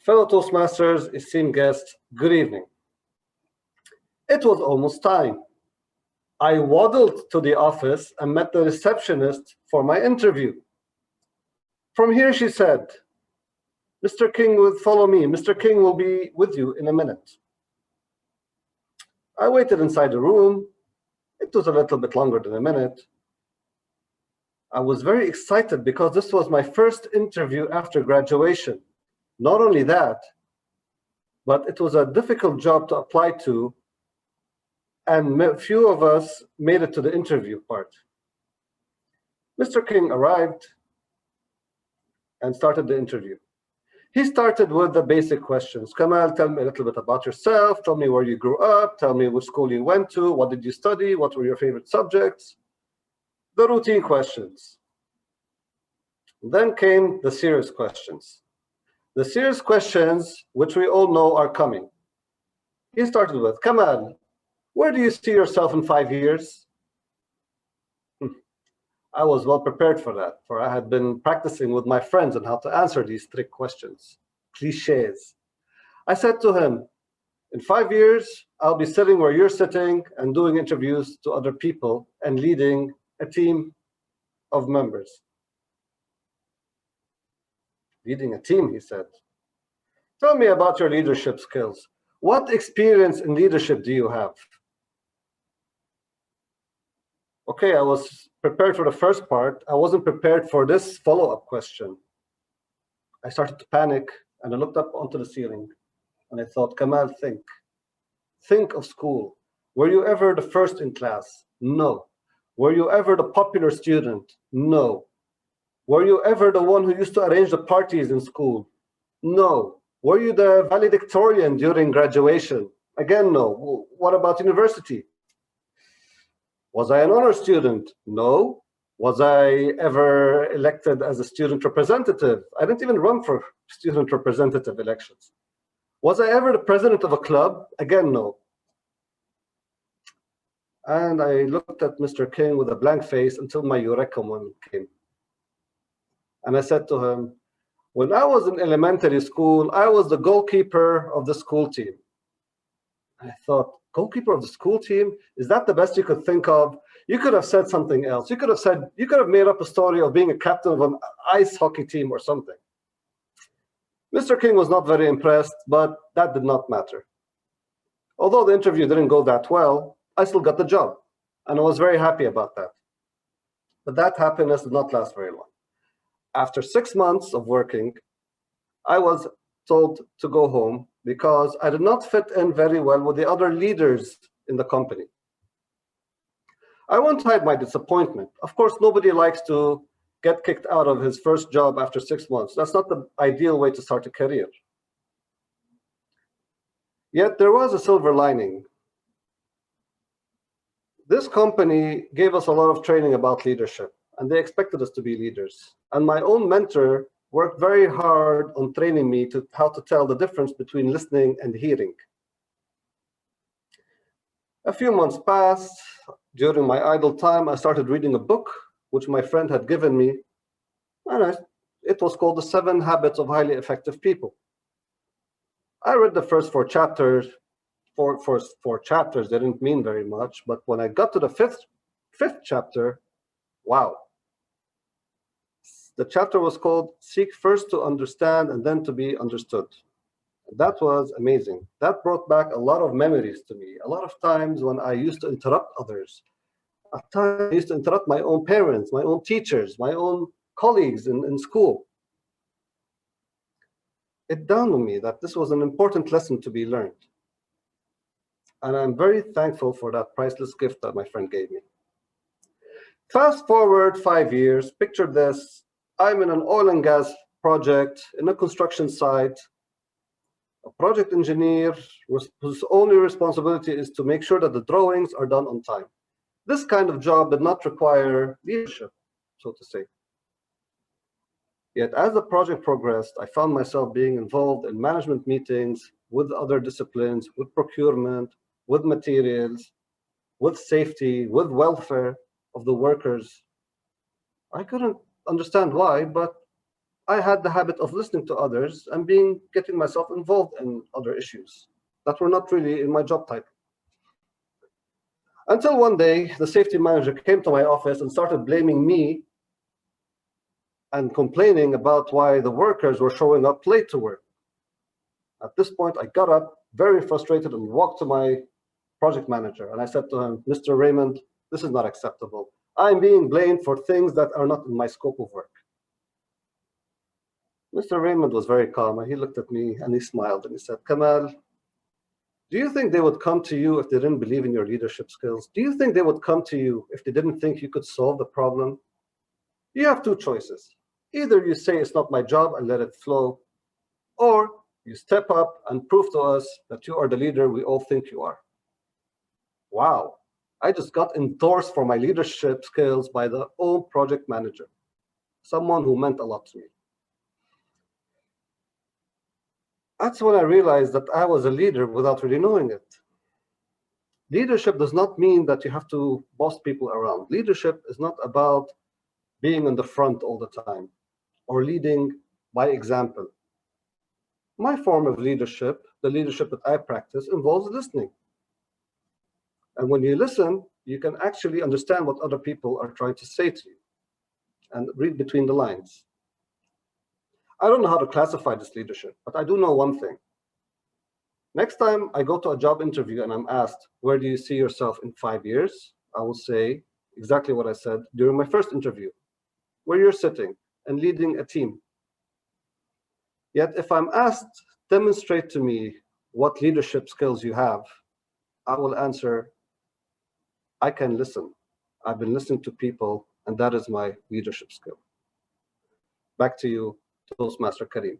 Fellow Toastmasters, esteemed guests, good evening. It was almost time. I waddled to the office and met the receptionist for my interview. From here, she said, Mr. King will follow me. Mr. King will be with you in a minute. I waited inside the room. It was a little bit longer than a minute. I was very excited because this was my first interview after graduation. Not only that, but it was a difficult job to apply to, and few of us made it to the interview part. Mr. King arrived and started the interview. He started with the basic questions. Kamal, tell me a little bit about yourself. Tell me where you grew up. Tell me which school you went to. What did you study? What were your favorite subjects? The routine questions. Then came the serious questions. The serious questions, which we all know are coming. He started with, Kamal, where do you see yourself in 5 years? I was well prepared for that, for I had been practicing with my friends on how to answer these trick questions, cliches. I said to him, in 5 years, I'll be sitting where you're sitting and doing interviews to other people and leading a team of members. Leading a team, he said. Tell me about your leadership skills. What experience in leadership do you have? Okay, I was prepared for the first part. I wasn't prepared for this follow-up question. I started to panic and I looked up onto the ceiling and I thought, Kamal, think. Think of school. Were you ever the first in class? No. Were you ever the popular student? No. Were you ever the one who used to arrange the parties in school? No. Were you the valedictorian during graduation? Again, no. What about university? Was I an honor student? No. Was I ever elected as a student representative? I didn't even run for student representative elections. Was I ever the president of a club? Again, no. And I looked at Mr. King with a blank face until my eureka moment came. And I said to him, when I was in elementary school, I was the goalkeeper of the school team. I thought, goalkeeper of the school team? Is that the best you could think of? You could have said something else. You could have made up a story of being a captain of an ice hockey team or something. Mr. King was not very impressed, but that did not matter. Although the interview didn't go that well, I still got the job, and I was very happy about that. But that happiness did not last very long. After 6 months of working, I was told to go home because I did not fit in very well with the other leaders in the company. I won't hide my disappointment. Of course, nobody likes to get kicked out of his first job after 6 months. That's not the ideal way to start a career. Yet there was a silver lining. This company gave us a lot of training about leadership, and they expected us to be leaders. And my own mentor worked very hard on training me to how to tell the difference between listening and hearing. A few months passed. During my idle time, I started reading a book which my friend had given me, and it was called The 7 Habits of Highly Effective People. I read the first 4 chapters. Four chapters didn't mean very much, but when I got to the fifth chapter, wow. The chapter was called Seek First to Understand and Then to Be Understood. That was amazing. That brought back a lot of memories to me. A lot of times when I used to interrupt others, at times I used to interrupt my own parents, my own teachers, my own colleagues in school. It dawned on me that this was an important lesson to be learned. And I'm very thankful for that priceless gift that my friend gave me. Fast forward 5 years, picture this. I'm in an oil and gas project in a construction site, a project engineer whose only responsibility is to make sure that the drawings are done on time. This kind of job did not require leadership, so to say. Yet as the project progressed, I found myself being involved in management meetings with other disciplines, with procurement, with materials, with safety, with welfare of the workers. I couldn't understand why, but I had the habit of listening to others and getting myself involved in other issues that were not really in my job title. Until one day, the safety manager came to my office and started blaming me and complaining about why the workers were showing up late to work. At this point, I got up, very frustrated, and walked to my project manager. And I said to him, Mr. Raymond, this is not acceptable. I'm being blamed for things that are not in my scope of work. Mr. Raymond was very calm, and he looked at me and he smiled and he said, Kamal, do you think they would come to you if they didn't believe in your leadership skills? Do you think they would come to you if they didn't think you could solve the problem? You have two choices. Either you say it's not my job and let it flow, or you step up and prove to us that you are the leader we all think you are. Wow, I just got endorsed for my leadership skills by the old project manager, someone who meant a lot to me. That's when I realized that I was a leader without really knowing it. Leadership does not mean that you have to boss people around. Leadership is not about being in the front all the time or leading by example. My form of leadership, the leadership that I practice, involves listening. And when you listen, you can actually understand what other people are trying to say to you and read between the lines. I don't know how to classify this leadership, but I do know one thing. Next time I go to a job interview and I'm asked, where do you see yourself in 5 years? I will say exactly what I said during my first interview, where you're sitting and leading a team. Yet if I'm asked, demonstrate to me what leadership skills you have, I will answer, I can listen. I've been listening to people, and that is my leadership skill. Back to you, Toastmaster Karim.